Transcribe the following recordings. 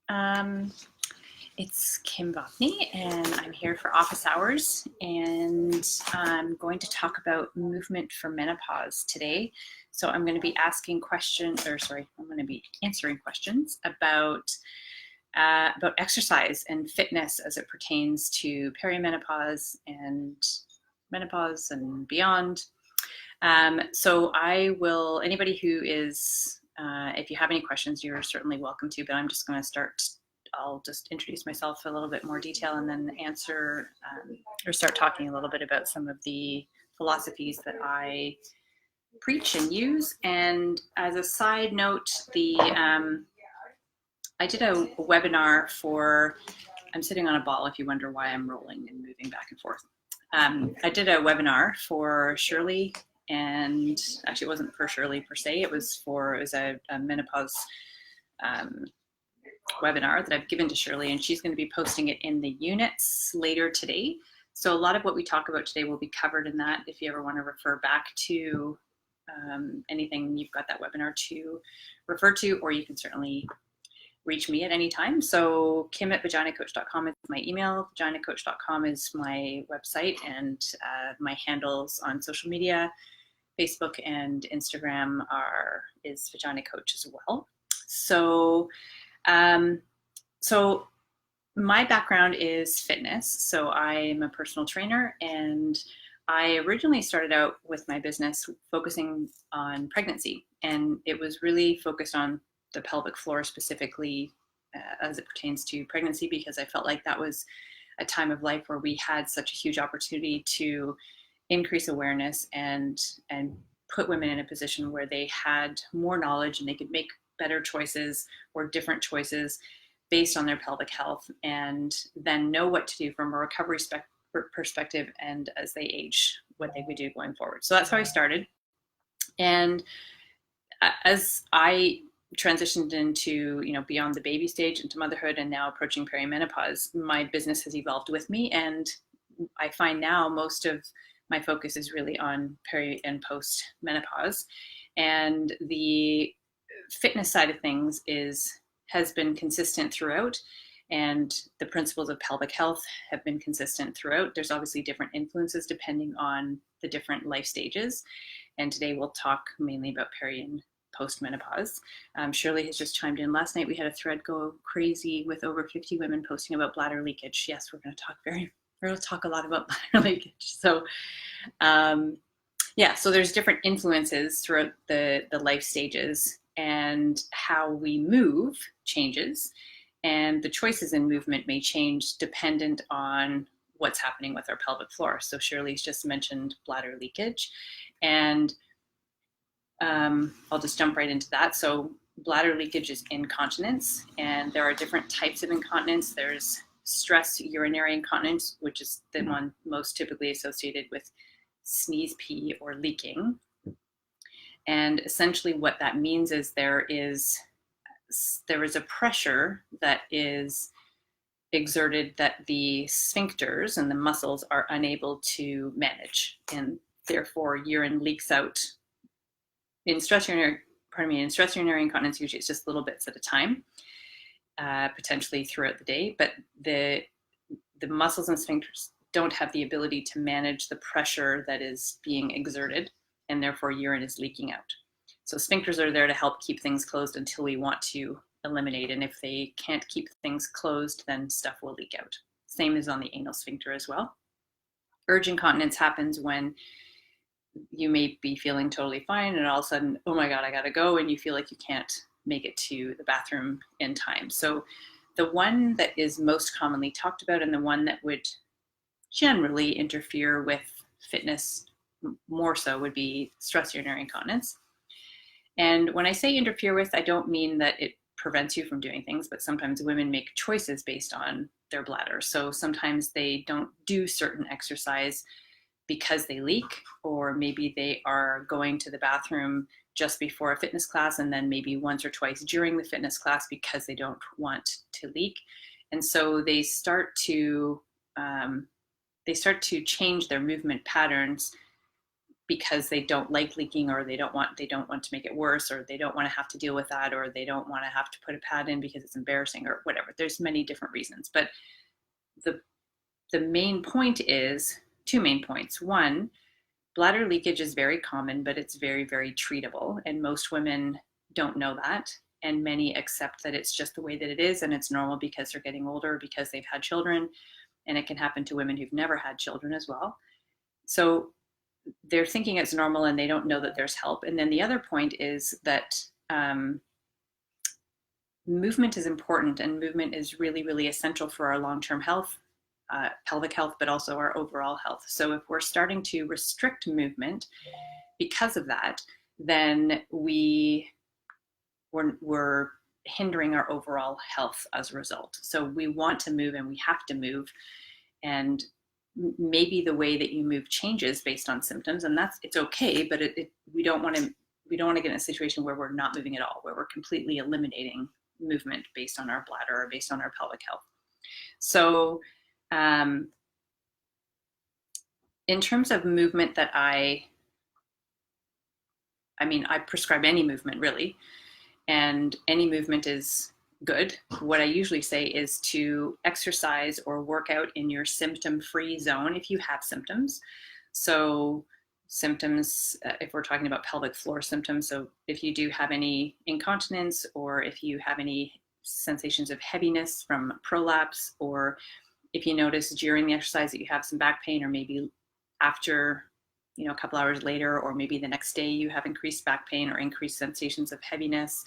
Um, it's Kim Vopni, and I'm here for office hours, and I'm going to talk about movement for menopause today. So I'm going to be asking questions, I'm going to be answering questions about exercise and fitness as it pertains to perimenopause and menopause and beyond. So anybody who is, if you have any questions, you're certainly welcome to, but I'm just going to start. I'll just introduce myself a little bit more detail and then answer or start talking a little bit about some of the philosophies that I preach and use. And as a side note, I did a webinar for, I'm sitting on a ball if you wonder why I'm rolling and moving back and forth. I did a webinar for Shirley, and actually it wasn't for Shirley per se, it was a menopause webinar that I've given to Shirley, and she's going to be posting it in the units later today. So a lot of what we talk about today will be covered in that. If you ever want to refer back to anything, you've got that webinar to refer to, or you can certainly reach me at any time. So kim@vaginacoach.com is my email. Vaginacoach.com is my website, and my handles on social media, Facebook and Instagram is Vagina Coach as well. So my background is fitness. So I'm a personal trainer, and I originally started out with my business focusing on pregnancy, and it was really focused on the pelvic floor specifically as it pertains to pregnancy, because I felt like that was a time of life where we had such a huge opportunity to increase awareness and put women in a position where they had more knowledge and they could make better choices or different choices based on their pelvic health, and then know what to do from a recovery perspective, and as they age, what they would do going forward. So that's how I started. And as I transitioned into, beyond the baby stage into motherhood and now approaching perimenopause, my business has evolved with me. And I find now most of my focus is really on peri and post menopause. And the fitness side of things has been consistent throughout. And the principles of pelvic health have been consistent throughout. There's obviously different influences depending on the different life stages. And today we'll talk mainly about peri and post-menopause. Shirley has just chimed in. Last night we had a thread go crazy with over 50 women posting about bladder leakage. Yes, we're going to talk a lot about bladder leakage. So so there's different influences throughout the life stages, and how we move changes, and the choices in movement may change dependent on what's happening with our pelvic floor. So Shirley's just mentioned bladder leakage, and I'll just jump right into that. So bladder leakage is incontinence, and there are different types of incontinence. There's stress urinary incontinence, which is the one most typically associated with sneeze, pee, or leaking. And essentially what that means is there is a pressure that is exerted that the sphincters and the muscles are unable to manage, and therefore urine leaks out. In stress urinary incontinence, usually it's just little bits at a time, potentially throughout the day, but the muscles and sphincters don't have the ability to manage the pressure that is being exerted, and therefore urine is leaking out. So sphincters are there to help keep things closed until we want to eliminate, and if they can't keep things closed, then stuff will leak out. Same as on the anal sphincter as well. Urge incontinence happens when you may be feeling totally fine, and all of a sudden, oh my God, I gotta go, and you feel like you can't make it to the bathroom in time. So the one that is most commonly talked about, and the one that would generally interfere with fitness more so, would be stress urinary incontinence. And when I say interfere with, I don't mean that it prevents you from doing things, but sometimes women make choices based on their bladder. So sometimes they don't do certain exercise because they leak, or maybe they are going to the bathroom just before a fitness class, and then maybe once or twice during the fitness class because they don't want to leak. And so they start to change their movement patterns because they don't like leaking, or they don't want to make it worse, or they don't want to have to deal with that, or they don't want to have to put a pad in because it's embarrassing, or whatever. There's many different reasons, but the main point is two main points. One, bladder leakage is very common, but it's very, very treatable, and most women don't know that, and many accept that it's just the way that it is, and it's normal because they're getting older, because they've had children, and it can happen to women who've never had children as well. So they're thinking it's normal, and they don't know that there's help. And then the other point is that movement is important, and movement is really, really essential for our long-term health, pelvic health, but also our overall health. So if we're starting to restrict movement because of that, then we're hindering our overall health as a result. So we want to move, and we have to move, and maybe the way that you move changes based on symptoms, and it's okay, but we don't want to get in a situation where we're not moving at all, where we're completely eliminating movement based on our bladder or based on our pelvic health. So in terms of movement that I prescribe any movement really, and any movement is good. What I usually say is to exercise or work out in your symptom-free zone if you have symptoms. So symptoms, if we're talking about pelvic floor symptoms, so if you do have any incontinence, or if you have any sensations of heaviness from prolapse, or if you notice during the exercise that you have some back pain, or maybe after, a couple hours later, or maybe the next day you have increased back pain or increased sensations of heaviness,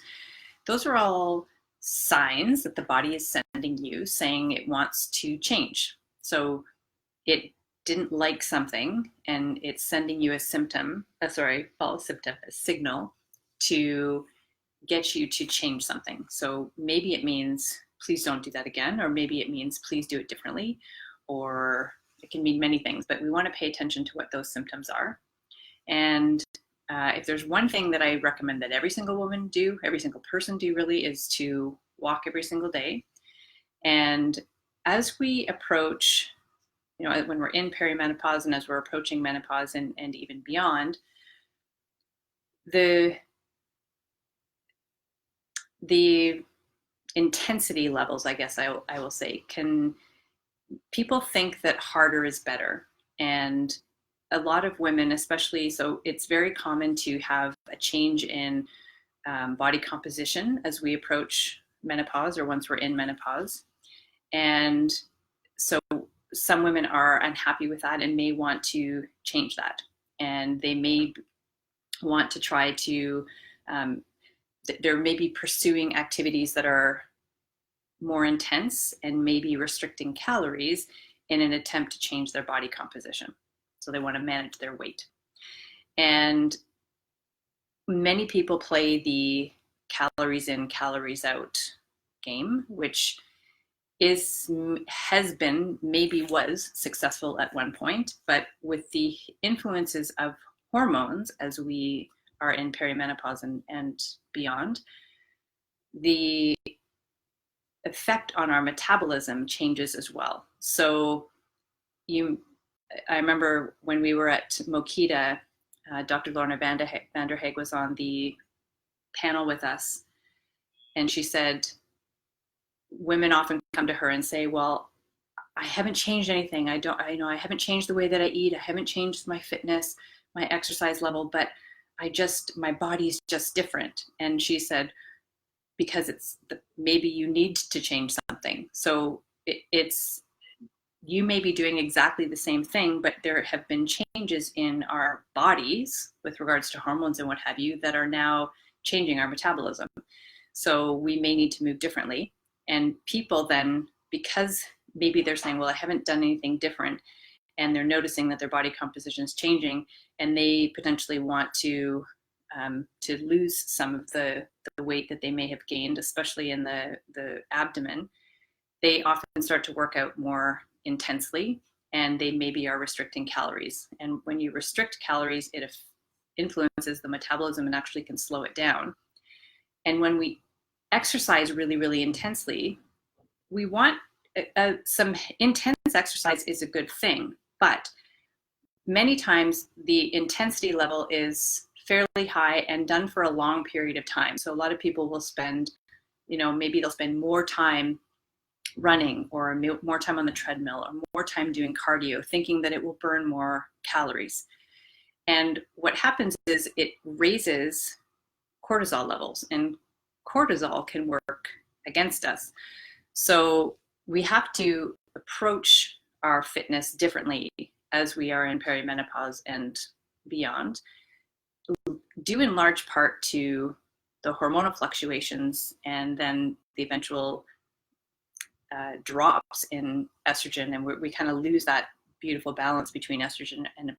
those are all signs that the body is sending you, saying it wants to change. So it didn't like something, and it's sending you a signal to get you to change something. So maybe it means, please don't do that again, or maybe it means, please do it differently, or it can mean many things, but we want to pay attention to what those symptoms are. And if there's one thing that I recommend that every single woman do, every single person do really, is to walk every single day. And as we approach, when we're in perimenopause, and as we're approaching menopause and even beyond, the intensity levels, I guess I will say, people think that harder is better. And a lot of women, especially, so it's very common to have a change in body composition as we approach menopause, or once we're in menopause. And so some women are unhappy with that and may want to change that. And they may want to try to, they're maybe pursuing activities that are more intense and maybe restricting calories in an attempt to change their body composition. So they want to manage their weight. And many people play the calories in, calories out game, which has been, maybe was successful at one point, but with the influences of hormones as we are in perimenopause and beyond, the effect on our metabolism changes as well. So I remember when we were at Mokita, Dr. Lorna Vanderhaeg was on the panel with us, and she said, women often come to her and say, well, I haven't changed anything. I haven't changed the way that I eat. I haven't changed my fitness, my exercise level, but my body's just different. And she said, because maybe you need to change something. So you may be doing exactly the same thing, but there have been changes in our bodies with regards to hormones and what have you that are now changing our metabolism. So we may need to move differently. And people then, because maybe they're saying, well, I haven't done anything different, and they're noticing that their body composition is changing, and they potentially want to lose some of the weight that they may have gained, especially in the abdomen, they often start to work out more intensely, and they maybe are restricting calories. And when you restrict calories, it influences the metabolism and actually can slow it down. And when we exercise really, really intensely, we want some intense exercise is a good thing, but many times the intensity level is fairly high and done for a long period of time. So a lot of people will spend, maybe they'll spend more time running or more time on the treadmill or more time doing cardio, thinking that it will burn more calories. And what happens is it raises cortisol levels, and cortisol can work against us. So we have to approach our fitness differently as we are in perimenopause and beyond, due in large part to the hormonal fluctuations and then the eventual drops in estrogen, and we kind of lose that beautiful balance between estrogen and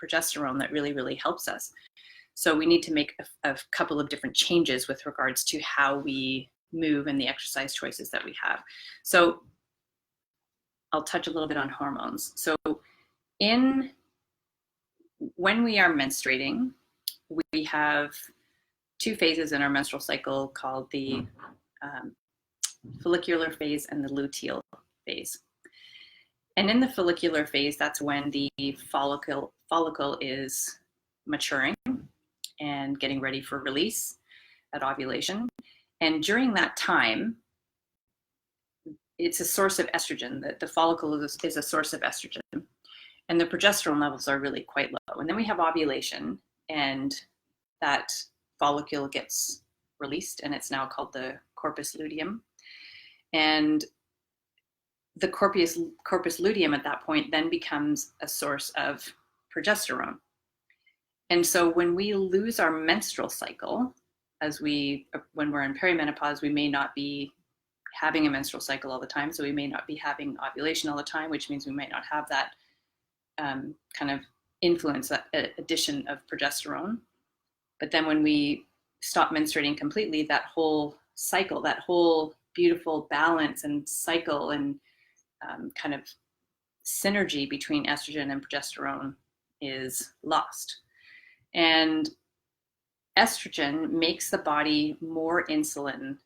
progesterone that really, really helps us. So we need to make a couple of different changes with regards to how we move and the exercise choices that we have. So I'll touch a little bit on hormones. So when we are menstruating, we have two phases in our menstrual cycle called the follicular phase and the luteal phase. And in the follicular phase, that's when the follicle is maturing and getting ready for release at ovulation. And during that time, it's a source of estrogen. The follicle is a source of estrogen. And the progesterone levels are really quite low. And then we have ovulation, and that follicle gets released, and it's now called the corpus luteum. And the corpus luteum at that point then becomes a source of progesterone. And so when we lose our menstrual cycle, when we're in perimenopause, we may not be having a menstrual cycle all the time. So we may not be having ovulation all the time, which means we might not have that kind of influence, that addition of progesterone. But then when we stop menstruating completely, that whole cycle, that whole beautiful balance and cycle and kind of synergy between estrogen and progesterone is lost. And estrogen makes the body more insulin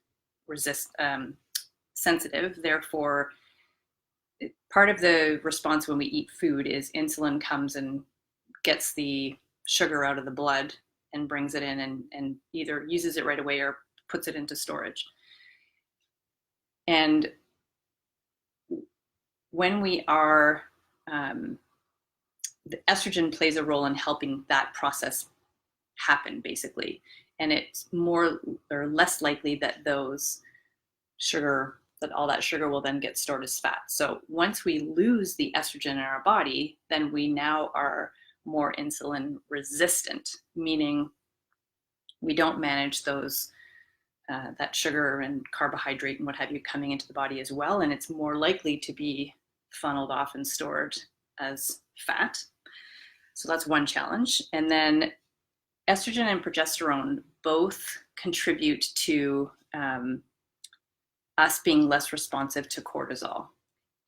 sensitive. Therefore, part of the response when we eat food is insulin comes and gets the sugar out of the blood and brings it in and either uses it right away or puts it into storage. And when we are, the estrogen plays a role in helping that process happen, basically. And it's more or less likely that all that sugar will then get stored as fat. So once we lose the estrogen in our body, then we now are more insulin resistant, meaning we don't manage those that sugar and carbohydrate and what have you coming into the body as well, and it's more likely to be funneled off and stored as fat. So that's one challenge. And then estrogen and progesterone both contribute to us being less responsive to cortisol.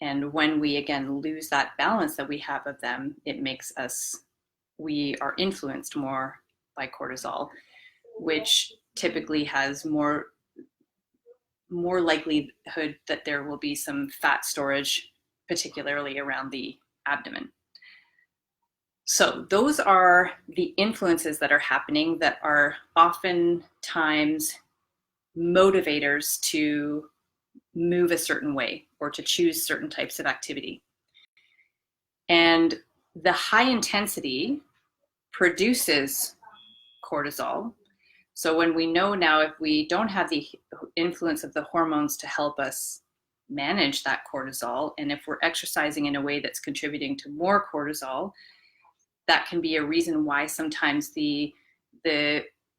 And when we again lose that balance that we have of them, it makes we are influenced more by cortisol, which typically has more likelihood that there will be some fat storage, particularly around the abdomen. So those are the influences that are happening that are oftentimes motivators to move a certain way or to choose certain types of activity. And the high intensity produces cortisol. So when we know now, if we don't have the influence of the hormones to help us manage that cortisol, and if we're exercising in a way that's contributing to more cortisol, that can be a reason why sometimes the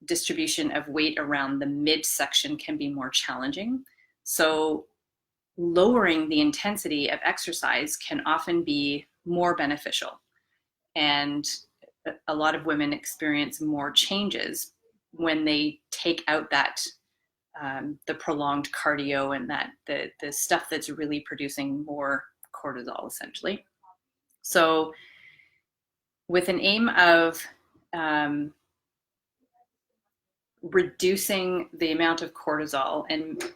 distribution of weight around the midsection can be more challenging. So lowering the intensity of exercise can often be more beneficial. And a lot of women experience more changes when they take out that the prolonged cardio and that the stuff that's really producing more cortisol, essentially. So with an aim of reducing the amount of cortisol and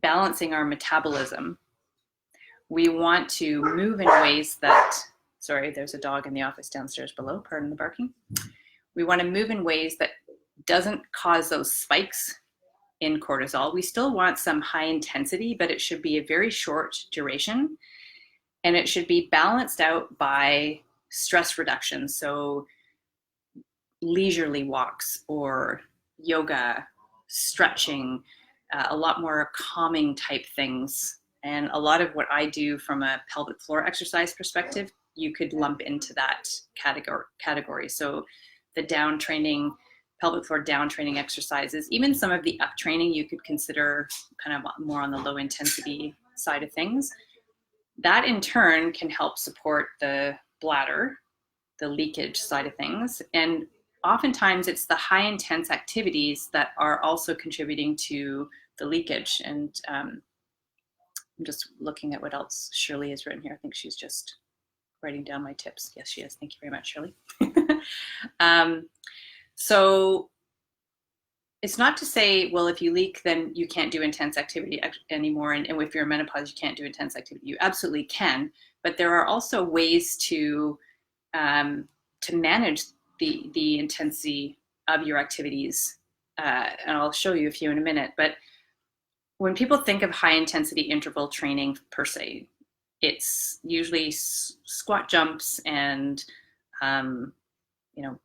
balancing our metabolism, we want to move in ways that Sorry, there's a dog in the office downstairs below, pardon the barking. We want to move in ways that doesn't cause those spikes in cortisol. We still want some high intensity, but it should be a very short duration, and it should be balanced out by stress reduction. So leisurely walks or yoga, stretching, a lot more calming type things. And a lot of what I do from a pelvic floor exercise perspective, you could lump into that category. So the down training, pelvic floor down training exercises, even some of the up training you could consider kind of more on the low intensity side of things. That in turn can help support the bladder, the leakage side of things. And oftentimes it's the high intense activities that are also contributing to the leakage. And I'm just looking at what else Shirley has written here. I think she's just writing down my tips. Yes, she is. Thank you very much, Shirley. So it's not to say, well, if you leak, then you can't do intense activity anymore. And if you're in menopause, you can't do intense activity. You absolutely can. But there are also ways to manage the intensity of your activities. And I'll show you a few in a minute. But when people think of high intensity interval training per se, it's usually squat jumps and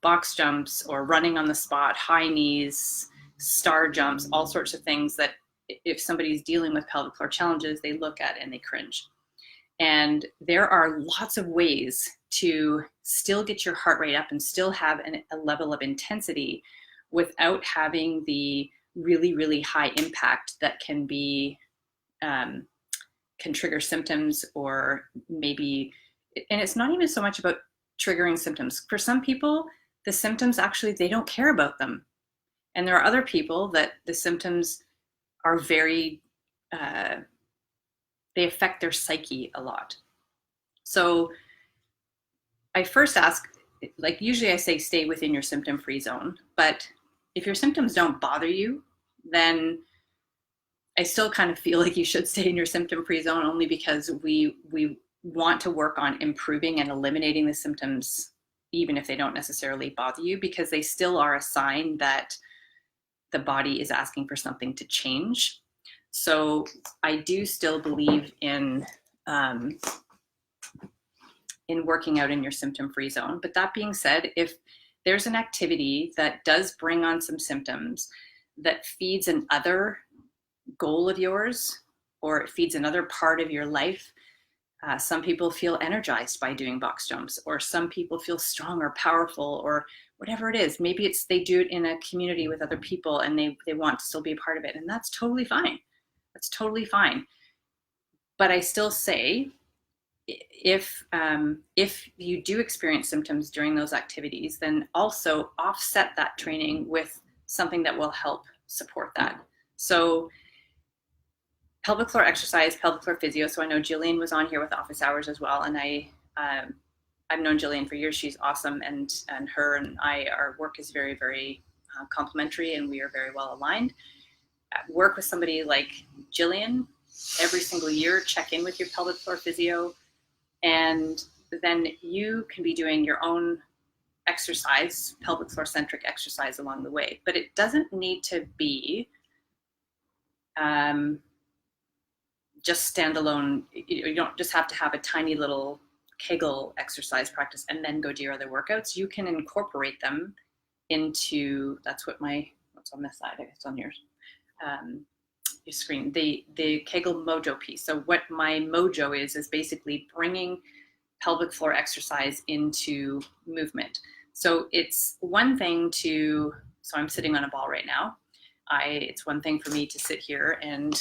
box jumps or running on the spot, high knees, star jumps, all sorts of things that if somebody's dealing with pelvic floor challenges, they look at and they cringe. And there are lots of ways to still get your heart rate up and still have a level of intensity without having the really, really high impact that can be can trigger symptoms, or maybe, and it's not even so much about triggering symptoms. For some people, the symptoms actually, they don't care about them. And there are other people that the symptoms are very, they affect their psyche a lot. So I first ask, like usually I say stay within your symptom-free zone, but if your symptoms don't bother you, then I still kind of feel like you should stay in your symptom-free zone, only because we want to work on improving and eliminating the symptoms, even if they don't necessarily bother you, because they still are a sign that the body is asking for something to change. So I do still believe in working out in your symptom-free zone. But that being said, if there's an activity that does bring on some symptoms that feeds another goal of yours, or it feeds another part of your life, some people feel energized by doing box jumps, or some people feel strong or powerful, or whatever it is. Maybe it's they do it in a community with other people and they want to still be a part of it, and that's totally fine. That's totally fine. But I still say, if you do experience symptoms during those activities, then also offset that training with something that will help support that. So pelvic floor exercise, pelvic floor physio. So I know Jillian was on here with office hours as well. And I've known Jillian for years. She's awesome. And her and I, our work is very, very complementary, and we are very well aligned. Work with somebody like Jillian every single year, check in with your pelvic floor physio, and then you can be doing your own exercise, pelvic floor centric exercise along the way. But it doesn't need to be just standalone. You don't just have to have a tiny little Kegel exercise practice and then go do your other workouts. You can incorporate them into, what's on this side, I guess on your screen, the Kegel Mojo piece. So what my Mojo is basically bringing pelvic floor exercise into movement. So it's one thing so I'm sitting on a ball right now. It's one thing for me to sit here and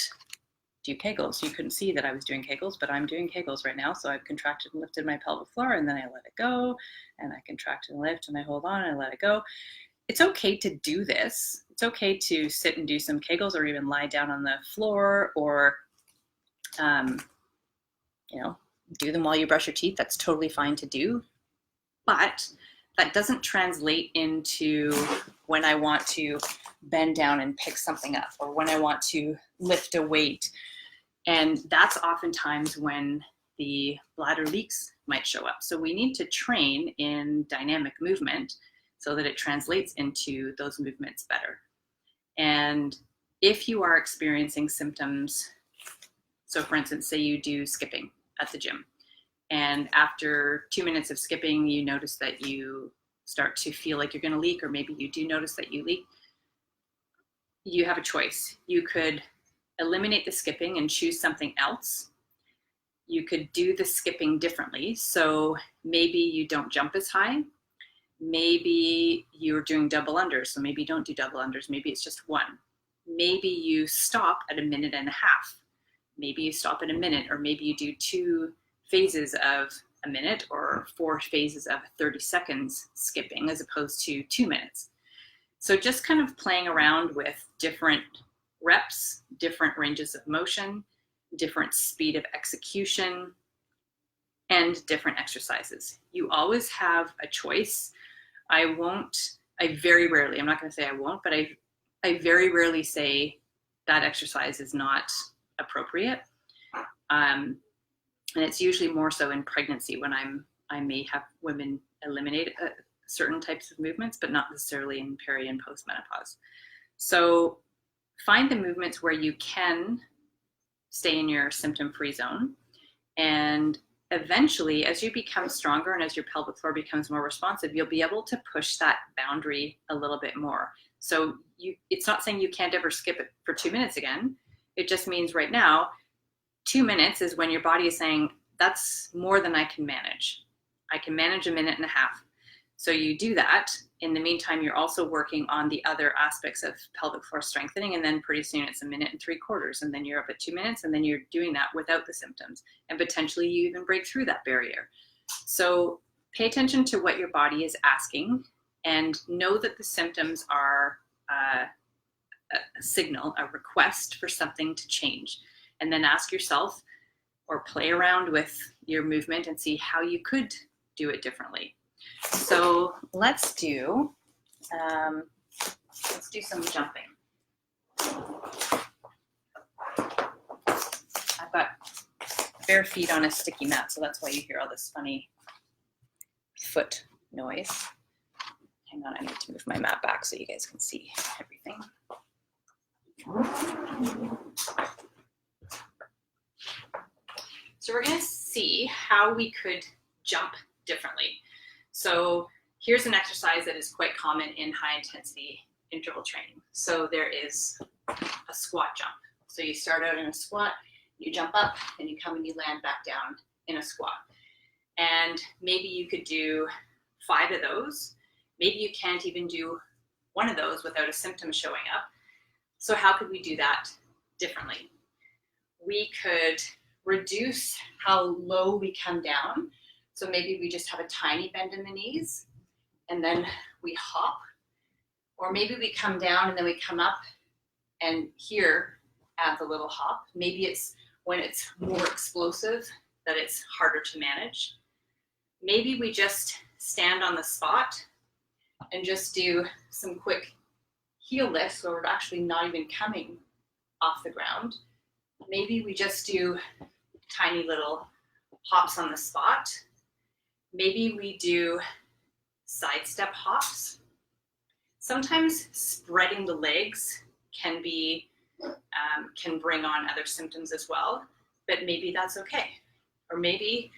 do Kegels. You couldn't see that I was doing Kegels, but I'm doing Kegels right now. So I've contracted and lifted my pelvic floor, and then I let it go, and I contract and lift, and I hold on and I let it go. It's okay to do this. It's okay to sit and do some Kegels, or even lie down on the floor, or do them while you brush your teeth. That's totally fine to do. But that doesn't translate into when I want to bend down and pick something up, or when I want to lift a weight. And that's oftentimes when the bladder leaks might show up. So we need to train in dynamic movement so that it translates into those movements better. And if you are experiencing symptoms, so for instance, say you do skipping at the gym, and after 2 minutes of skipping, you notice that you start to feel like you're going to leak, or maybe you do notice that you leak, you have a choice. You could eliminate the skipping and choose something else. You could do the skipping differently. So maybe you don't jump as high. Maybe you're doing double unders. So maybe you don't do double unders. Maybe it's just one. Maybe you stop at 1.5 minutes. Maybe you stop at a minute, or maybe you do 2 phases of a minute or 4 phases of 30 seconds skipping as opposed to 2 minutes. So just kind of playing around with different reps, different ranges of motion, different speed of execution, and different exercises. You always have a choice. I'm not going to say I won't, but I very rarely say that exercise is not appropriate. And it's usually more so in pregnancy when I may have women eliminate certain types of movements, but not necessarily in peri and post-menopause. So find the movements where you can stay in your symptom-free zone. And eventually, as you become stronger and as your pelvic floor becomes more responsive, you'll be able to push that boundary a little bit more. So it's not saying you can't ever skip it for 2 minutes again. It just means right now, 2 minutes is when your body is saying, that's more than I can manage. I can manage 1.5 minutes. So you do that. In the meantime, you're also working on the other aspects of pelvic floor strengthening. And then pretty soon it's 1.75 minutes. And then you're up at 2 minutes. And then you're doing that without the symptoms. And potentially you even break through that barrier. So pay attention to what your body is asking, and know that the symptoms are a signal, a request for something to change. And then ask yourself, or play around with your movement and see how you could do it differently. So let's do some jumping. I've got bare feet on a sticky mat, so that's why you hear all this funny foot noise. Hang on, I need to move my mat back so you guys can see everything. So we're going to see how we could jump differently. So here's an exercise that is quite common in high intensity interval training. So there is a squat jump. So you start out in a squat, you jump up, and you come and you land back down in a squat. And maybe you could do 5 of those. Maybe you can't even do 1 of those without a symptom showing up. So how could we do that differently? We could reduce how low we come down. So maybe we just have a tiny bend in the knees and then we hop. Or maybe we come down and then we come up, and here add the little hop. Maybe it's when it's more explosive that it's harder to manage. Maybe we just stand on the spot and just do some quick heel lifts where we're actually not even coming off the ground. Maybe we just do tiny little hops on the spot. Maybe we do side step hops. Sometimes spreading the legs can bring on other symptoms as well, but maybe that's okay. Or maybe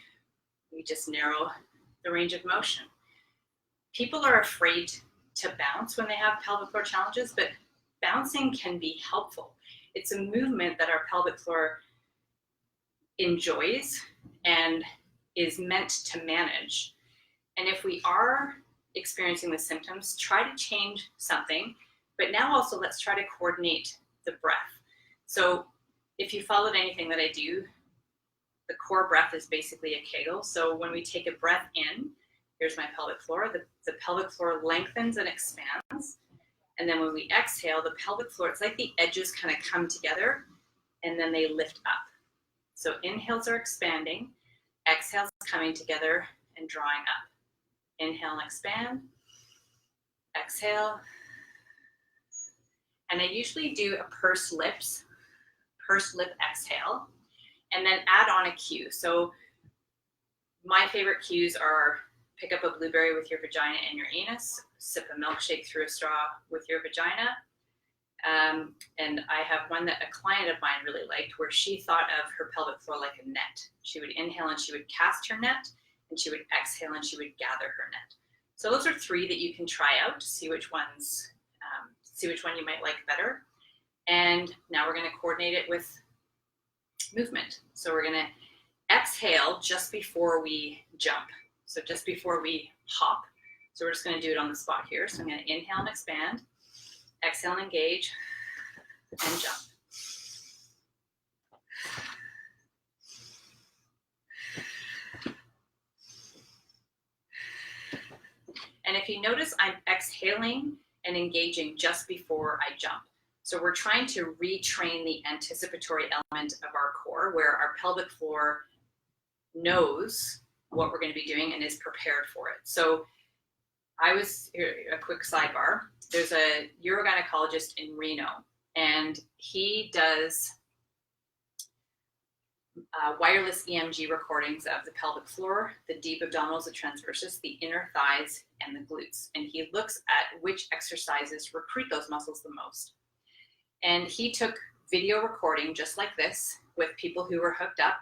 we just narrow the range of motion. People are afraid to bounce when they have pelvic floor challenges, but bouncing can be helpful. It's a movement that our pelvic floor enjoys and is meant to manage. And if we are experiencing the symptoms, try to change something, but now also let's try to coordinate the breath. So if you followed anything that I do, the core breath is basically a Kegel. So when we take a breath in, here's my pelvic floor, the pelvic floor lengthens and expands. And then when we exhale, the pelvic floor, it's like the edges kind of come together and then they lift up. So inhales are expanding, exhales coming together and drawing up. Inhale and expand, exhale. And I usually do a pursed lip exhale, and then add on a cue. So My favorite cues are pick up a blueberry with your vagina and your anus, sip a milkshake through a straw with your vagina. And I have one that a client of mine really liked, where she thought of her pelvic floor like a net. She would inhale and she would cast her net, and she would exhale and she would gather her net. So those are 3 that you can try out to see which one you might like better. And now we're going to coordinate it with movement. So we're going to exhale just before we jump. So just before we hop. So we're just going to do it on the spot here. So I'm going to inhale and expand, exhale and engage, and jump. And if you notice, I'm exhaling and engaging just before I jump. So we're trying to retrain the anticipatory element of our core, where our pelvic floor knows what we're going to be doing and is prepared for it. So a quick sidebar, there's a urogynecologist in Reno, and he does wireless EMG recordings of the pelvic floor, the deep abdominals, the transversus, the inner thighs, and the glutes. And he looks at which exercises recruit those muscles the most. And he took video recording just like this with people who were hooked up.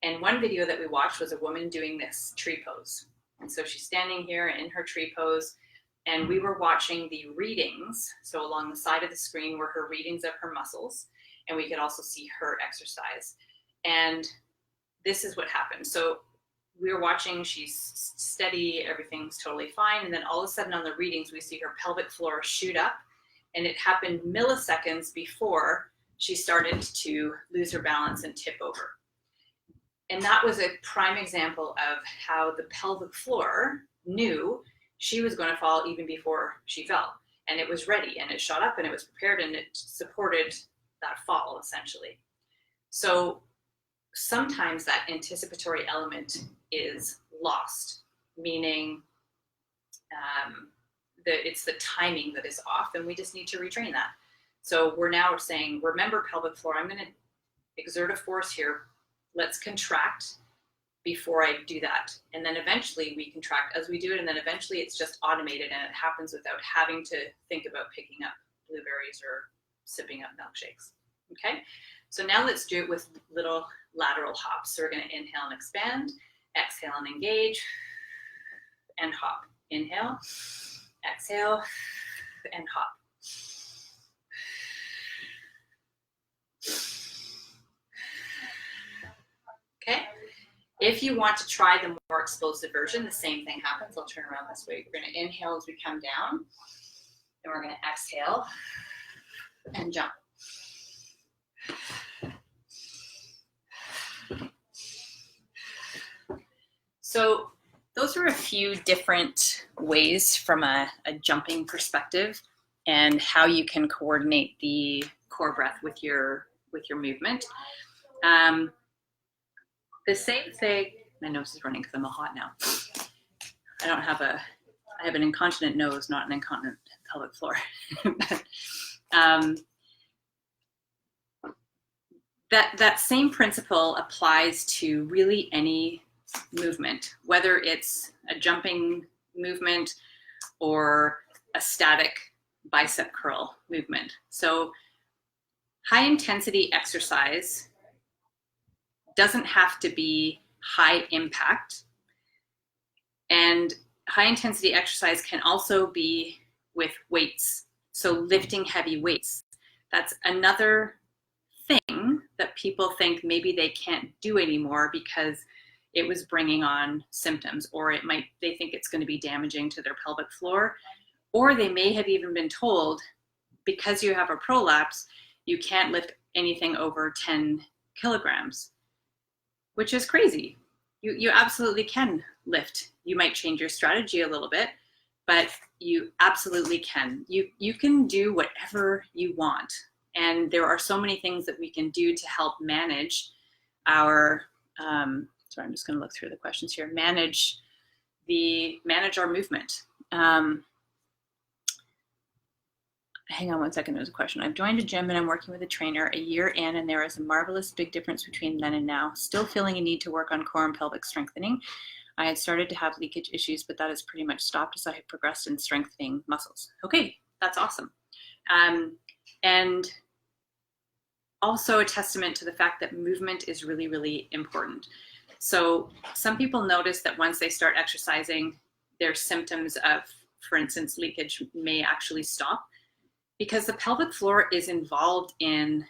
And one video that we watched was a woman doing this tree pose. And so she's standing here in her tree pose, and we were watching the readings. So along the side of the screen were her readings of her muscles, and we could also see her exercise. And this is what happened. So we were watching, she's steady, everything's totally fine. And then all of a sudden on the readings, we see her pelvic floor shoot up, and it happened milliseconds before she started to lose her balance and tip over. And that was a prime example of how the pelvic floor knew she was going to fall even before she fell. And it was ready, and it shot up, and it was prepared, and it supported that fall, essentially. So sometimes that anticipatory element is lost, meaning it's the timing that is off, and we just need to retrain that. So we're now saying, remember pelvic floor, I'm going to exert a force here. Let's contract before I do that. And then eventually we contract as we do it, and then eventually it's just automated, and it happens without having to think about picking up blueberries or sipping up milkshakes. Okay, so now let's do it with little lateral hops. So we're going to inhale and expand, exhale and engage, and hop. Inhale, exhale, and hop. Okay, if you want to try the more explosive version, the same thing happens. I'll turn around this way. We're going to inhale as we come down, and we're going to exhale and jump. So those are a few different ways from a jumping perspective, and how you can coordinate the core breath with your movement. The same thing, my nose is running because I'm all hot now. I have an incontinent nose, not an incontinent pelvic floor. That same principle applies to really any movement, whether it's a jumping movement or a static bicep curl movement. So high intensity exercise doesn't have to be high impact, and high intensity exercise can also be with weights. So lifting heavy weights, that's another thing that people think maybe they can't do anymore because it was bringing on symptoms, or they think it's going to be damaging to their pelvic floor, or they may have even been told, because you have a prolapse, you can't lift anything over 10 kilograms, which is crazy. You absolutely can lift. You might change your strategy a little bit, but you absolutely can. You can do whatever you want. And there are so many things that we can do to help manage our, sorry, I'm just going to look through the questions here. Manage our movement. hang on one second, there's a question. I've joined a gym and I'm working with a trainer a year in, and there is a marvelous big difference between then and now. Still feeling a need to work on core and pelvic strengthening. I had started to have leakage issues, but that has pretty much stopped as I have progressed in strengthening muscles. Okay, that's awesome. And also a testament to the fact that movement is really, really important. So some people notice that once they start exercising, their symptoms of, for instance, leakage may actually stop, because the pelvic floor is involved in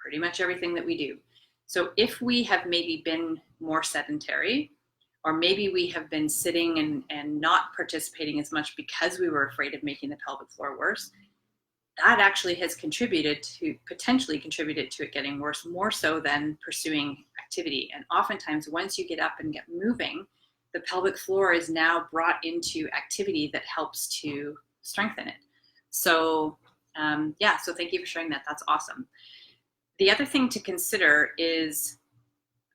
pretty much everything that we do. So if we have maybe been more sedentary, or maybe we have been sitting and not participating as much because we were afraid of making the pelvic floor worse, that actually has potentially contributed to it getting worse, more so than pursuing activity. And oftentimes, once you get up and get moving, the pelvic floor is now brought into activity that helps to strengthen it. So so thank you for sharing that. That's awesome. The other thing to consider is,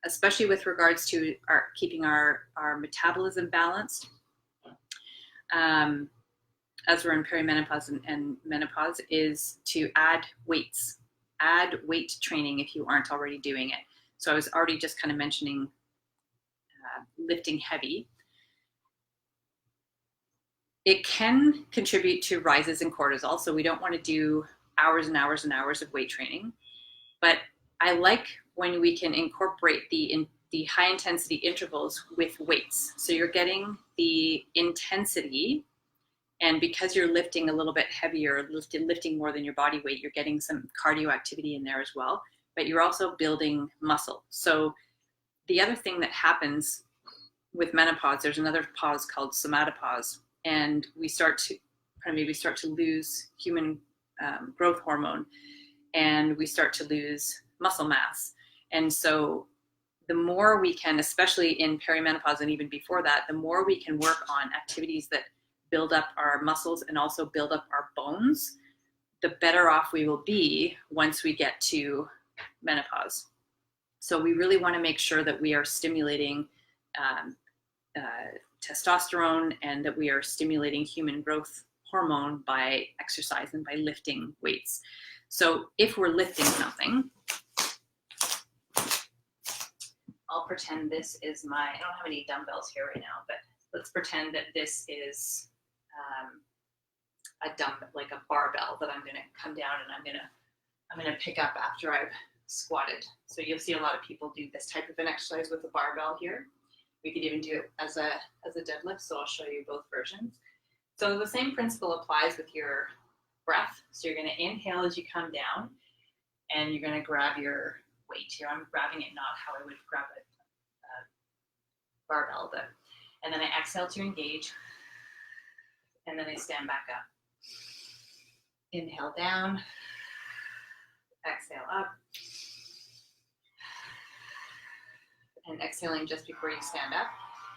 especially with regards to keeping our metabolism balanced, as we're in perimenopause and menopause, is to add weights. Add weight training if you aren't already doing it. So I was already just kind of mentioning lifting heavy. It can contribute to rises in cortisol, so we don't want to do hours and hours and hours of weight training. But I like when we can incorporate the high intensity intervals with weights. So you're getting the intensity, and because you're lifting a little bit heavier, lifting more than your body weight, you're getting some cardio activity in there as well, but you're also building muscle. So the other thing that happens with menopause, there's another pause called somatopause, and we start to lose human growth hormone, and we start to lose muscle mass. And so the more we can, especially in perimenopause and even before that, the more we can work on activities that build up our muscles and also build up our bones, the better off we will be once we get to menopause. So we really want to make sure that we are stimulating testosterone, and that we are stimulating human growth hormone by exercise and by lifting weights. So if we're lifting something, I'll pretend this is I don't have any dumbbells here right now, but let's pretend that this is a dumbbell, like a barbell, that I'm going to come down and I'm going to pick up after I've squatted. So you'll see a lot of people do this type of an exercise with a barbell here. We could even do it as a deadlift, so I'll show you both versions. So the same principle applies with your breath. So you're going to inhale as you come down, and you're going to grab your weight here. I'm grabbing it not how I would grab a barbell, and then I exhale to engage, and then I stand back up. Inhale down, exhale up, and exhaling just before you stand up.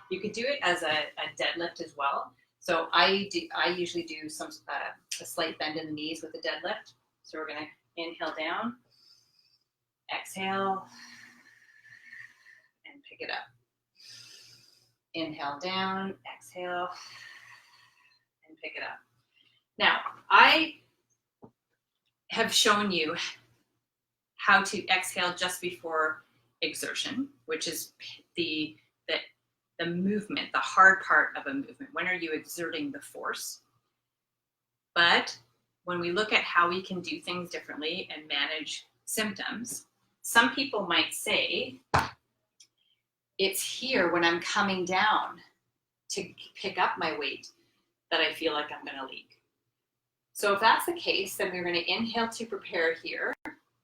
You could do it as a deadlift as well. So I usually do a slight bend in the knees with the deadlift. So we're going to inhale down, exhale, and pick it up. Inhale down, exhale, and pick it up. Now, I have shown you how to exhale just before exertion, which is the movement, the hard part of a movement. When are you exerting the force? But when we look at how we can do things differently and manage symptoms, some people might say, it's here when I'm coming down to pick up my weight that I feel like I'm going to leak. So if that's the case, then we're going to inhale to prepare here,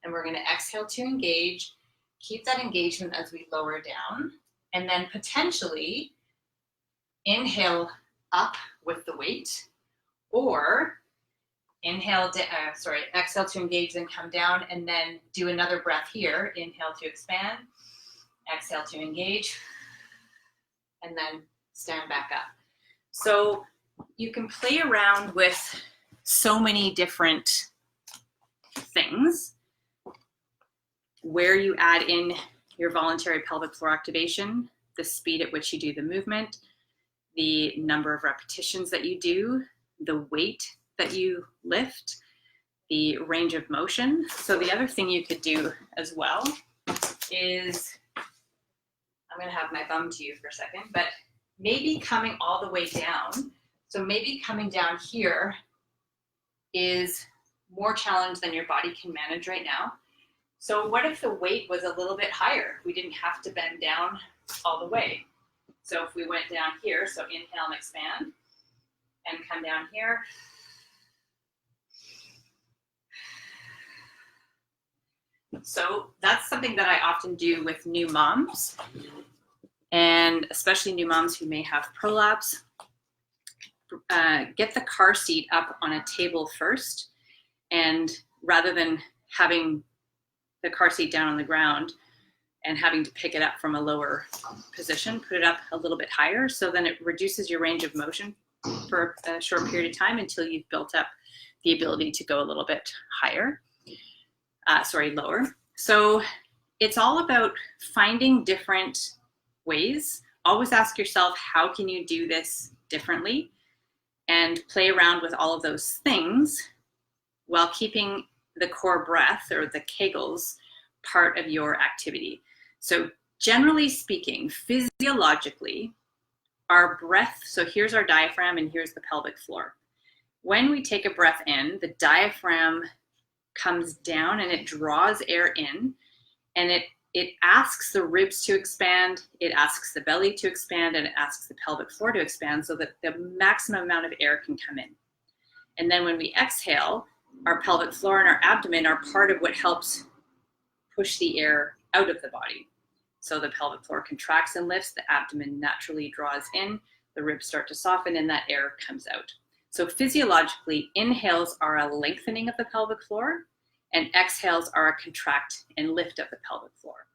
and we're going to exhale to engage. Keep that engagement as we lower down, and then potentially inhale up with the weight, or exhale to engage, then come down, and then do another breath here. Inhale to expand, exhale to engage, and then stand back up. So you can play around with so many different things where you add in your voluntary pelvic floor activation, the speed at which you do the movement, the number of repetitions that you do, the weight that you lift, the range of motion. So the other thing you could do as well is, I'm going to have my thumb to you for a second, but maybe coming all the way down. So maybe coming down here is more challenge than your body can manage right now. So what if the weight was a little bit higher? We didn't have to bend down all the way. So if we went down here, so inhale and expand, and come down here. So that's something that I often do with new moms, and especially new moms who may have prolapse. Get the car seat up on a table first, and rather than having the car seat down on the ground and having to pick it up from a lower position, put it up a little bit higher, so then it reduces your range of motion for a short period of time until you've built up the ability to go a little bit higher, lower. So it's all about finding different ways. Always ask yourself, how can you do this differently? And play around with all of those things while keeping the core breath, or the Kegels, part of your activity. So generally speaking, physiologically, our breath, so here's our diaphragm and here's the pelvic floor. When we take a breath in, the diaphragm comes down and it draws air in, and it asks the ribs to expand, it asks the belly to expand, and it asks the pelvic floor to expand so that the maximum amount of air can come in. And then when we exhale, our pelvic floor and our abdomen are part of what helps push the air out of the body. So the pelvic floor contracts and lifts, the abdomen naturally draws in, the ribs start to soften, and that air comes out. So physiologically, inhales are a lengthening of the pelvic floor, and exhales are a contract and lift of the pelvic floor.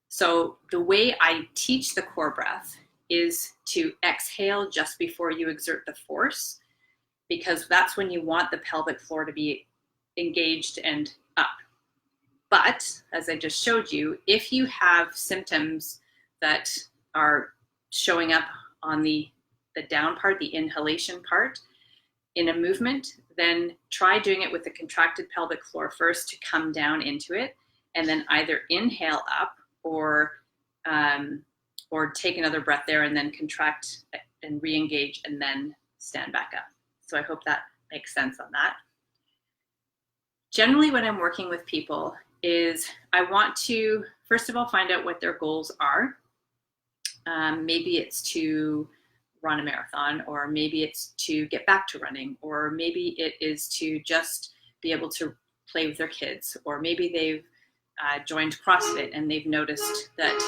So the way I teach the core breath is to exhale just before you exert the force, because that's when you want the pelvic floor to be engaged and up. But as I just showed you, if you have symptoms that are showing up on the down part, the inhalation part, in a movement, then try doing it with the contracted pelvic floor first to come down into it, and then either inhale up or take another breath there and then contract and re-engage and then stand back up. So I hope that makes sense on that. Generally, when I'm working with people is I want to, first of all, find out what their goals are. Maybe it's to run a marathon, or maybe it's to get back to running, or maybe it is to just be able to play with their kids, or maybe they've joined CrossFit and they've noticed that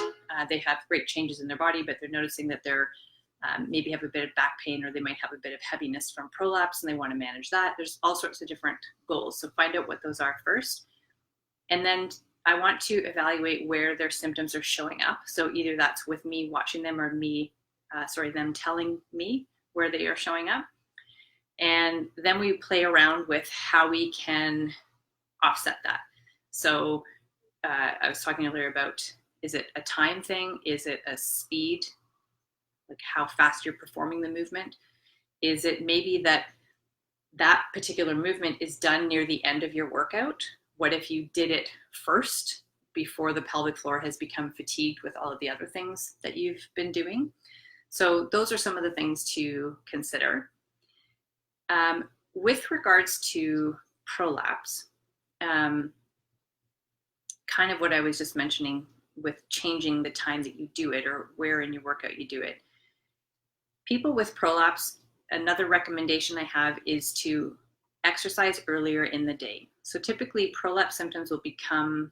they have great changes in their body, but they're noticing that they're maybe have a bit of back pain, or they might have a bit of heaviness from prolapse and they want to manage that. There's all sorts of different goals. So find out what those are first. And then I want to evaluate where their symptoms are showing up. So either that's with me watching them, or them telling me where they are showing up. And then we play around with how we can offset that. So I was talking earlier about, is it a time thing? Is it a speed? Like how fast you're performing the movement? Is it maybe that particular movement is done near the end of your workout? What if you did it first before the pelvic floor has become fatigued with all of the other things that you've been doing? So those are some of the things to consider. With regards to prolapse, kind of what I was just mentioning with changing the time that you do it, or where in your workout you do it. People with prolapse, another recommendation I have is to exercise earlier in the day. So typically prolapse symptoms will become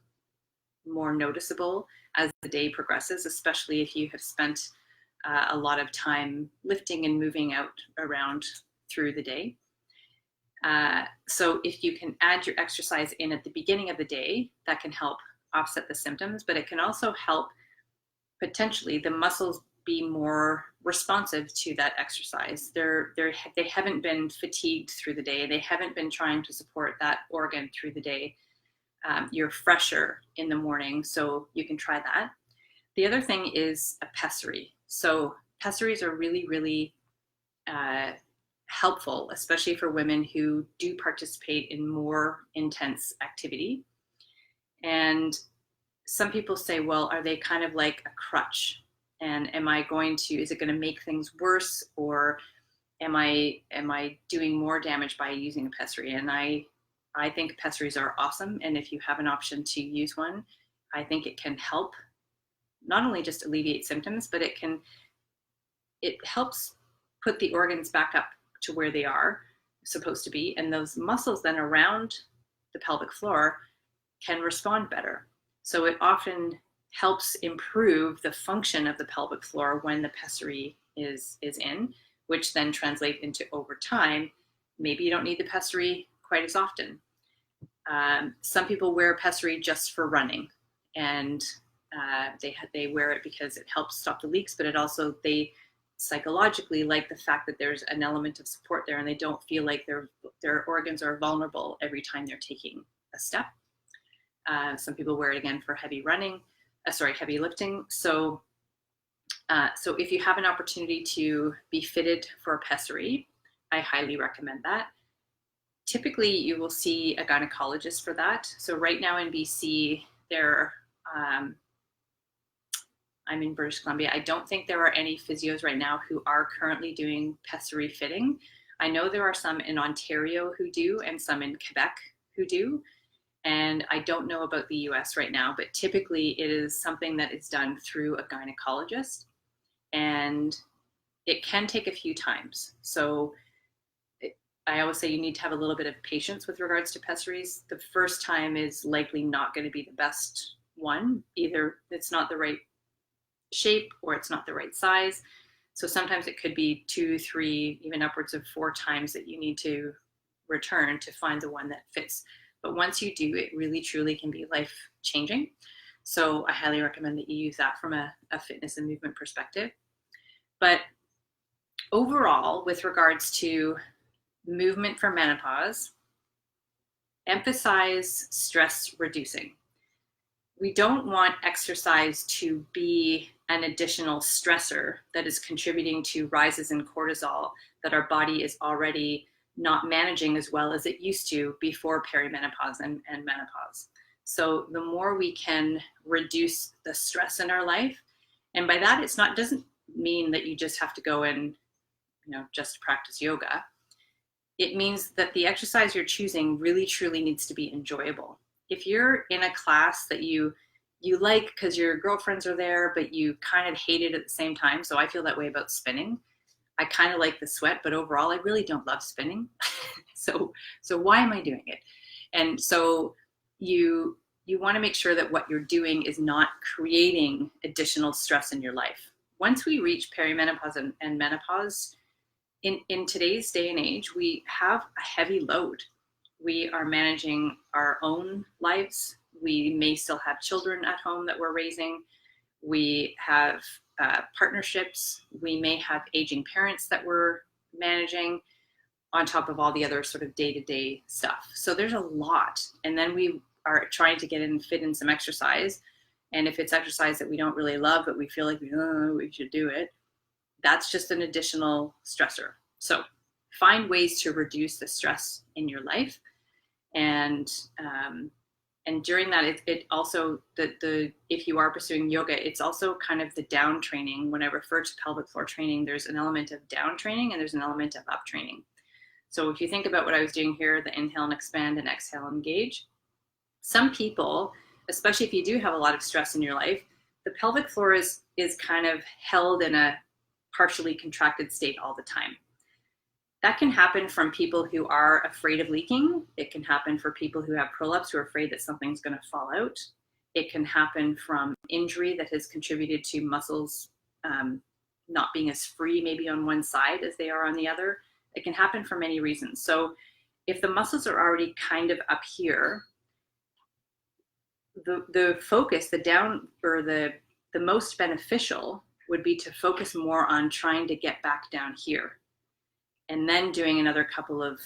more noticeable as the day progresses, especially if you have spent a lot of time lifting and moving out around through the day. So if you can add your exercise in at the beginning of the day, that can help offset the symptoms, but it can also help potentially the muscles be more responsive to that exercise. They haven't been fatigued through the day. They haven't been trying to support that organ through the day. You're fresher in the morning, so you can try that. The other thing is a pessary. So pessaries are really, really helpful, especially for women who do participate in more intense activity. And some people say, well, are they kind of like a crutch? And is it going to make things worse, or am I doing more damage by using a pessary? And I think pessaries are awesome. And if you have an option to use one, I think it can help not only just alleviate symptoms, but it helps put the organs back up to where they are supposed to be. And those muscles then around the pelvic floor can respond better. So it often helps improve the function of the pelvic floor when the pessary is in, which then translate into, over time, maybe you don't need the pessary quite as often. Some people wear a pessary just for running, and they wear it because it helps stop the leaks, but they psychologically like the fact that there's an element of support there, and they don't feel like their organs are vulnerable every time they're taking a step. Some people wear it again for heavy lifting. So if you have an opportunity to be fitted for a pessary, I highly recommend that. Typically, you will see a gynecologist for that. So right now in BC, I'm in British Columbia. I don't think there are any physios right now who are currently doing pessary fitting. I know there are some in Ontario who do, and some in Quebec who do. And I don't know about the US right now, but typically it is something that is done through a gynecologist, and it can take a few times. So I always say you need to have a little bit of patience with regards to pessaries. The first time is likely not going to be the best one. Either it's not the right shape or it's not the right size. So sometimes it could be 2, 3, even upwards of 4 times that you need to return to find the one that fits. But once you do, it really truly can be life changing. So I highly recommend that you use that from a fitness and movement perspective. But overall, with regards to movement for menopause, emphasize stress reducing. We don't want exercise to be an additional stressor that is contributing to rises in cortisol that our body is already not managing as well as it used to before perimenopause and menopause. So the more we can reduce the stress in our life, and by that doesn't mean that you just have to go and just practice yoga. It means that the exercise you're choosing really truly needs to be enjoyable. If you're in a class that you like because your girlfriends are there, but you kind of hate it at the same time, so I feel that way about spinning. I kind of like the sweat, but overall, I really don't love spinning. So why am I doing it? And so you want to make sure that what you're doing is not creating additional stress in your life. Once we reach perimenopause and menopause, in today's day and age, we have a heavy load. We are managing our own lives. We may still have children at home that we're raising. We have partnerships. We may have aging parents that we're managing on top of all the other sort of day-to-day stuff. So there's a lot. And then we are trying to fit in some exercise. And if it's exercise that we don't really love, but we feel like we should do it, that's just an additional stressor. So find ways to reduce the stress in your life. And during that, it also, if you are pursuing yoga, it's also kind of the down training. When I refer to pelvic floor training, there's an element of down training and there's an element of up training. So if you think about what I was doing here, the inhale and expand and exhale and engage, some people, especially if you do have a lot of stress in your life, the pelvic floor is kind of held in a partially contracted state all the time. That can happen from people who are afraid of leaking. It can happen for people who have prolapse, who are afraid that something's going to fall out. It can happen from injury that has contributed to muscles not being as free maybe on one side as they are on the other. It can happen for many reasons. So if the muscles are already kind of up here, the focus, the most beneficial would be to focus more on trying to get back down here, and then doing another couple of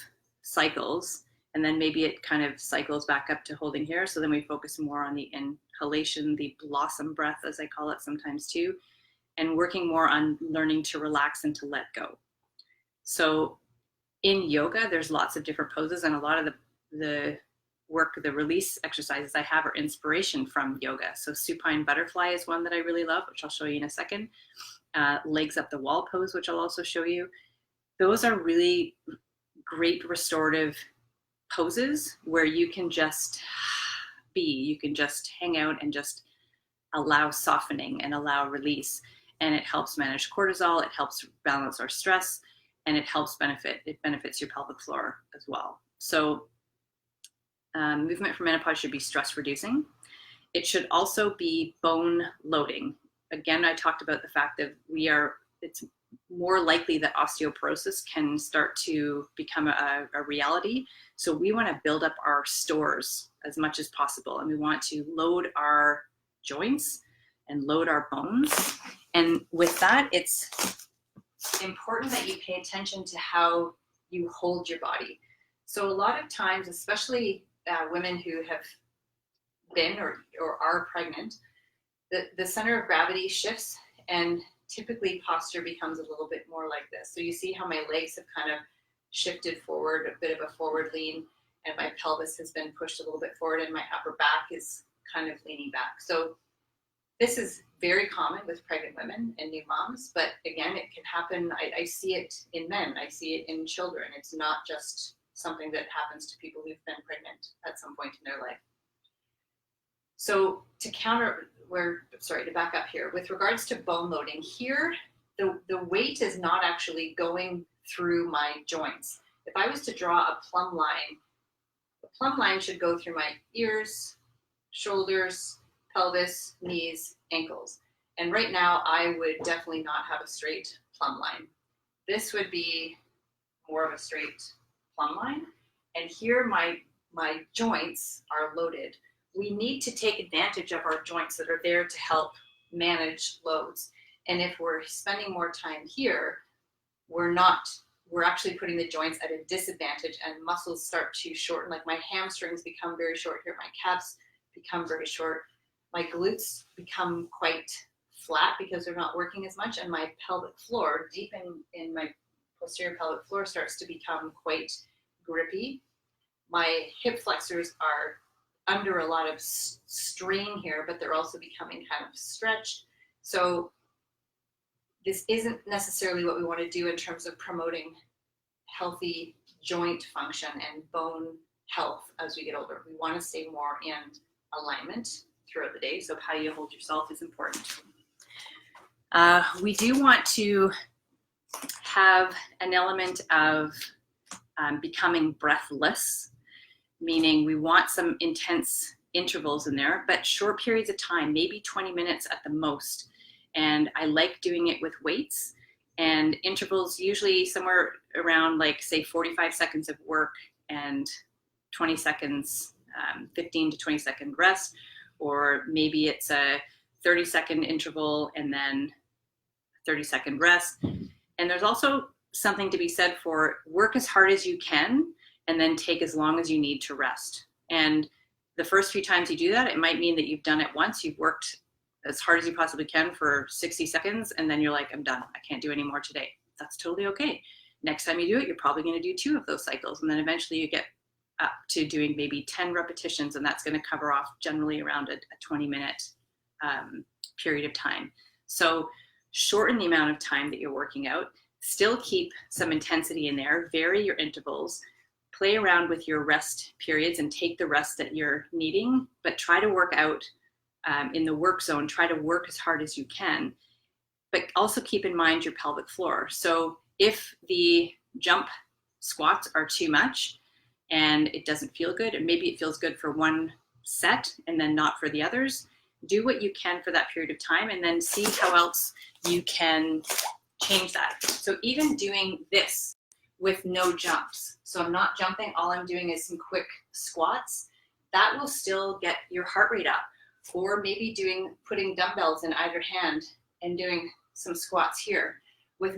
cycles, and then maybe it kind of cycles back up to holding here. So then we focus more on the inhalation, the blossom breath, as I call it sometimes too, and working more on learning to relax and to let go. So In yoga, there's lots of different poses, and a lot of the work, the release exercises I have are inspiration from yoga. So supine butterfly is one that I really love, which I'll show you in a second. Legs up the wall pose, which I'll also show you. Those are really great restorative poses where you can just be, you can just hang out and just allow softening and allow release. And it helps manage cortisol, it helps balance our stress, and it benefits your pelvic floor as well. So movement for menopause should be stress reducing. It should also be bone loading. Again, I talked about the fact that it's more likely that osteoporosis can start to become a reality. So we want to build up our stores as much as possible. And we want to load our joints and load our bones. And with that, it's important that you pay attention to how you hold your body. So a lot of times, especially women who have been or are pregnant, the center of gravity shifts, and typically posture becomes a little bit more like this. So you see how my legs have kind of shifted forward, a bit of a forward lean, and my pelvis has been pushed a little bit forward, and my upper back is kind of leaning back. So this is very common with pregnant women and new moms, but again, it can happen. I see it in men, I see it in children. It's not just something that happens to people who've been pregnant at some point in their life. So to back up here, with regards to bone loading, here, the weight is not actually going through my joints. If I was to draw a plumb line, the plumb line should go through my ears, shoulders, pelvis, knees, ankles. And right now, I would definitely not have a straight plumb line. This would be more of a straight plumb line. And here, my joints are loaded. We need to take advantage of our joints that are there to help manage loads. And if we're spending more time here, we're actually putting the joints at a disadvantage, and muscles start to shorten. Like my hamstrings become very short here, my calves become very short, my glutes become quite flat because they're not working as much, and my pelvic floor, deep in my posterior pelvic floor, starts to become quite grippy. My hip flexors are under a lot of strain here, but they're also becoming kind of stretched. So this isn't necessarily what we want to do in terms of promoting healthy joint function and bone health as we get older. We want to stay more in alignment throughout the day. So how you hold yourself is important. We do want to have an element of becoming breathless, meaning we want some intense intervals in there, but short periods of time, maybe 20 minutes at the most. And I like doing it with weights, and intervals usually somewhere around, like, say 45 seconds of work and 20 seconds, 15 to 20 second rest, or maybe it's a 30-second interval and then 30-second rest. And there's also something to be said for work as hard as you can and then take as long as you need to rest. And the first few times you do that, it might mean that you've done it once, you've worked as hard as you possibly can for 60 seconds, and then you're like, I'm done, I can't do any more today. That's totally okay. Next time you do it, you're probably gonna do 2 of those cycles, and then eventually you get up to doing maybe 10 repetitions, and that's gonna cover off generally around a 20-minute period of time. So shorten the amount of time that you're working out, still keep some intensity in there, vary your intervals, play around with your rest periods and take the rest that you're needing, but try to work out in the work zone, try to work as hard as you can, but also keep in mind your pelvic floor. So if the jump squats are too much and it doesn't feel good, and maybe it feels good for one set and then not for the others, do what you can for that period of time and then see how else you can change that. So even doing this with no jumps, so I'm not jumping, all I'm doing is some quick squats, that will still get your heart rate up. Or maybe putting dumbbells in either hand and doing some squats here with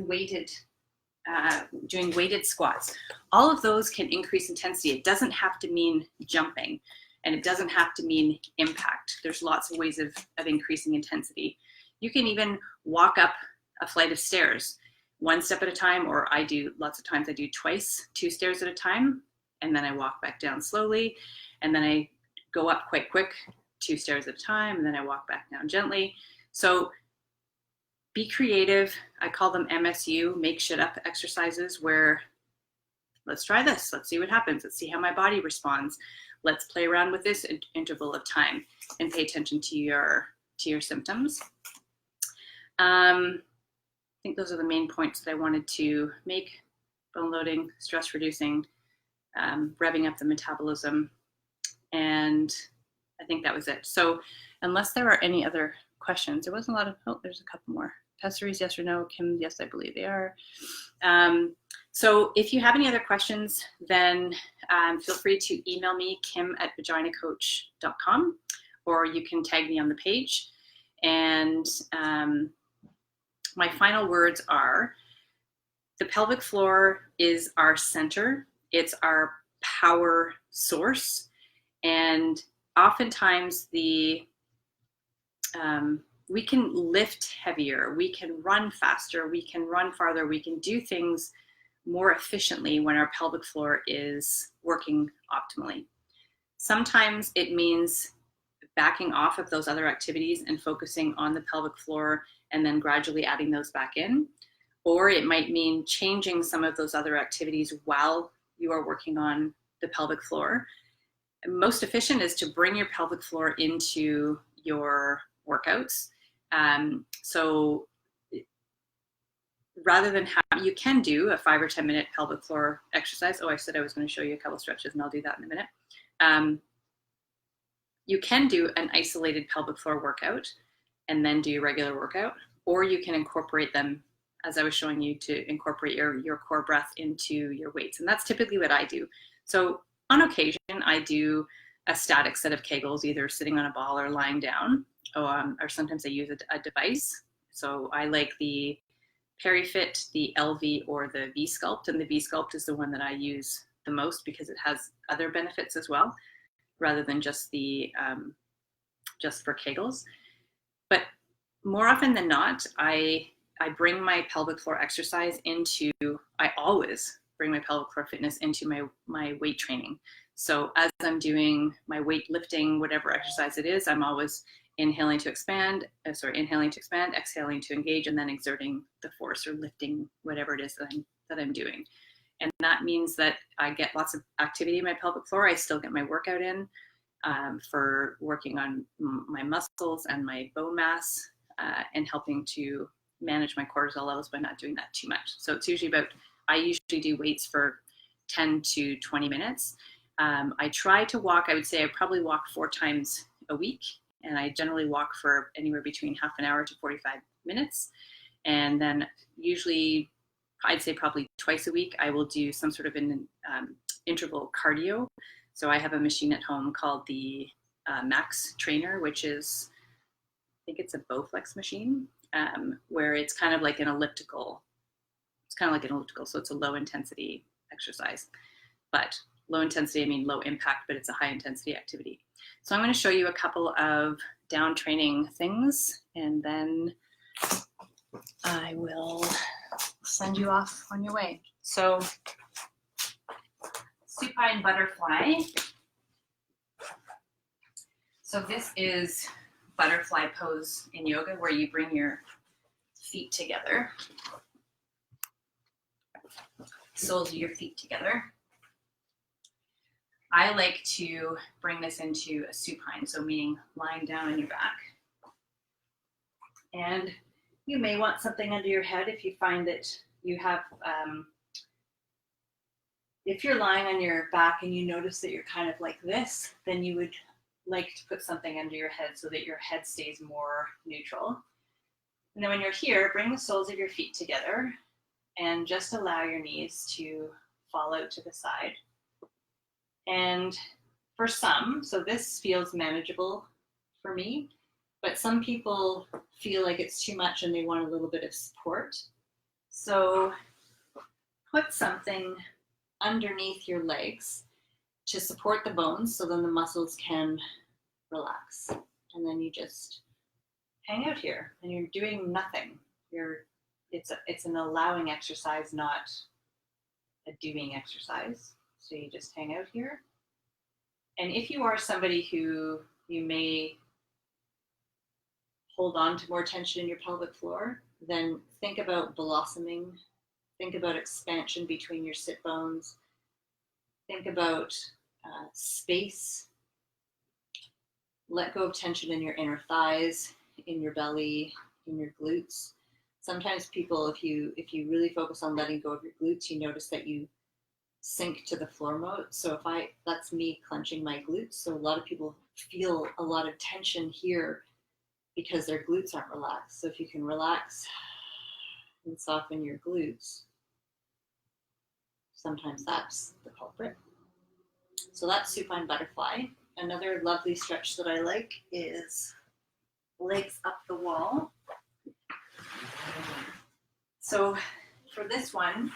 doing weighted squats. All of those can increase intensity. It doesn't have to mean jumping, and it doesn't have to mean impact. There's lots of ways of increasing intensity. You can even walk up a flight of stairs. one step at a time, or I do lots of times I do twice, 2 stairs at a time, and then I walk back down slowly, and then I go up quite quick, 2 stairs at a time, and then I walk back down gently. So be creative. I call them MSU, make shit up exercises, where let's try this. Let's see what happens. Let's see how my body responds. Let's play around with this interval of time and pay attention to your symptoms. I think those are the main points that I wanted to make: bone loading, stress reducing, revving up the metabolism, and I think that was it. So unless there are any other questions, there wasn't a lot of, oh, there's a couple more. Pessaries, yes or no? Kim, yes, I believe they are. So if you have any other questions, then feel free to email me, kim@vaginacoach.com, or you can tag me on the page. And my final words are, the pelvic floor is our center. It's our power source. And oftentimes we can lift heavier, we can run faster, we can run farther, we can do things more efficiently when our pelvic floor is working optimally. Sometimes it means backing off of those other activities and focusing on the pelvic floor and then gradually adding those back in. Or it might mean changing some of those other activities while you are working on the pelvic floor. Most efficient is to bring your pelvic floor into your workouts. So rather than you can do a 5 or 10 minute pelvic floor exercise. Oh, I said I was going to show you a couple stretches, and I'll do that in a minute. You can do an isolated pelvic floor workout and then do your regular workout, or you can incorporate them, as I was showing you, to incorporate your core breath into your weights. And that's typically what I do. So on occasion, I do a static set of Kegels, either sitting on a ball or lying down, or sometimes I use a device. So I like the PeriFit, the LV, or the V-Sculpt, and the V-Sculpt is the one that I use the most because it has other benefits as well, rather than just the just for Kegels. But more often than not, I bring my pelvic floor exercise into, I always bring my pelvic floor fitness into my weight training. So as I'm doing my weightlifting, whatever exercise it is, I'm always inhaling to expand, exhaling to engage, and then exerting the force or lifting whatever it is that I'm doing. And that means that I get lots of activity in my pelvic floor. I still get my workout in for working on my muscles and my bone mass, and helping to manage my cortisol levels by not doing that too much. So it's usually I usually do weights for 10 to 20 minutes. I try to walk, I would say I probably walk 4 times a week, and I generally walk for anywhere between half an hour to 45 minutes. And then usually, I'd say probably twice a week, I will do some sort of an interval cardio. So I have a machine at home called the Max Trainer, which is, I think it's a Bowflex machine, where it's kind of like an elliptical. So it's a low intensity exercise. But low intensity, I mean low impact, but it's a high intensity activity. So I'm going to show you a couple of down training things, and then I will send you off on your way. So supine butterfly. So this is butterfly pose in yoga, where you bring your feet together, soles of your feet together. I like to bring this into a supine, so meaning lying down on your back. And you may want something under your head if you find that you have, if you're lying on your back and you notice that you're kind of like this, then you would like to put something under your head so that your head stays more neutral. And then when you're here, bring the soles of your feet together and just allow your knees to fall out to the side. And for some, so this feels manageable for me, but some people feel like it's too much and they want a little bit of support. So put something underneath your legs to support the bones, so then the muscles can relax. And then you just hang out here and you're doing nothing. You're it's an allowing exercise, not a doing exercise. So you just hang out here. And if you are somebody who you may hold on to more tension in your pelvic floor, then think about blossoming. Think about expansion between your sit bones. Think about space. Let go of tension in your inner thighs, in your belly, in your glutes. Sometimes people, if you really focus on letting go of your glutes, you notice that you sink to the floor mode. So that's me clenching my glutes. So a lot of people feel a lot of tension here because their glutes aren't relaxed. So if you can relax and soften your glutes, sometimes that's the culprit. So that's supine butterfly. Another lovely stretch that I like is legs up the wall. So for this one,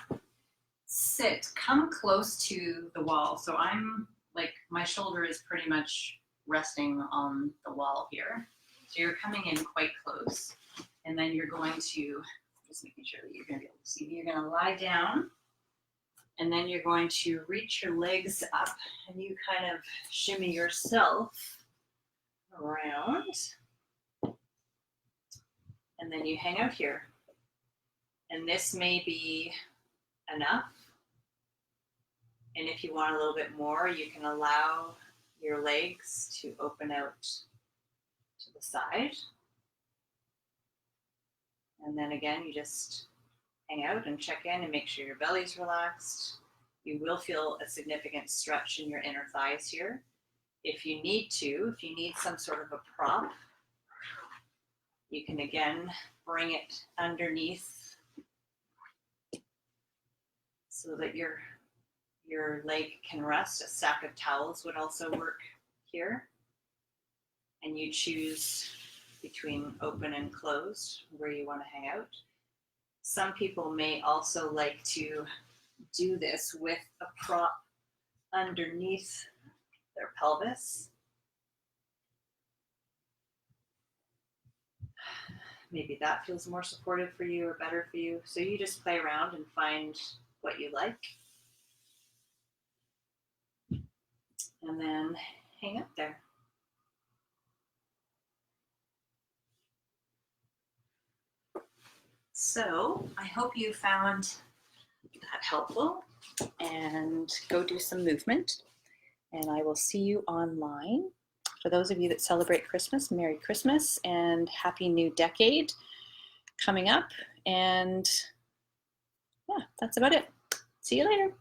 come close to the wall. So I'm like, my shoulder is pretty much resting on the wall here. So you're coming in quite close. And then you're going to, just making sure that you're going to be able to see me, you're going to lie down. And then you're going to reach your legs up and you kind of shimmy yourself around. And then you hang out here. And this may be enough. And if you want a little bit more, you can allow your legs to open out to the side. And then again, you just hang out and check in and make sure your belly's relaxed. You will feel a significant stretch in your inner thighs here. If you need some sort of a prop, you can again bring it underneath so that your leg can rest. A stack of towels would also work here. And you choose between open and closed where you want to hang out. Some people may also like to do this with a prop underneath their pelvis. Maybe that feels more supportive for you or better for you. So you just play around and find what you like. And then hang up there. So I hope you found that helpful, and go do some movement. And I will see you online. For those of you that celebrate Christmas, Merry Christmas and Happy New Decade coming up. And yeah, that's about it. See you later.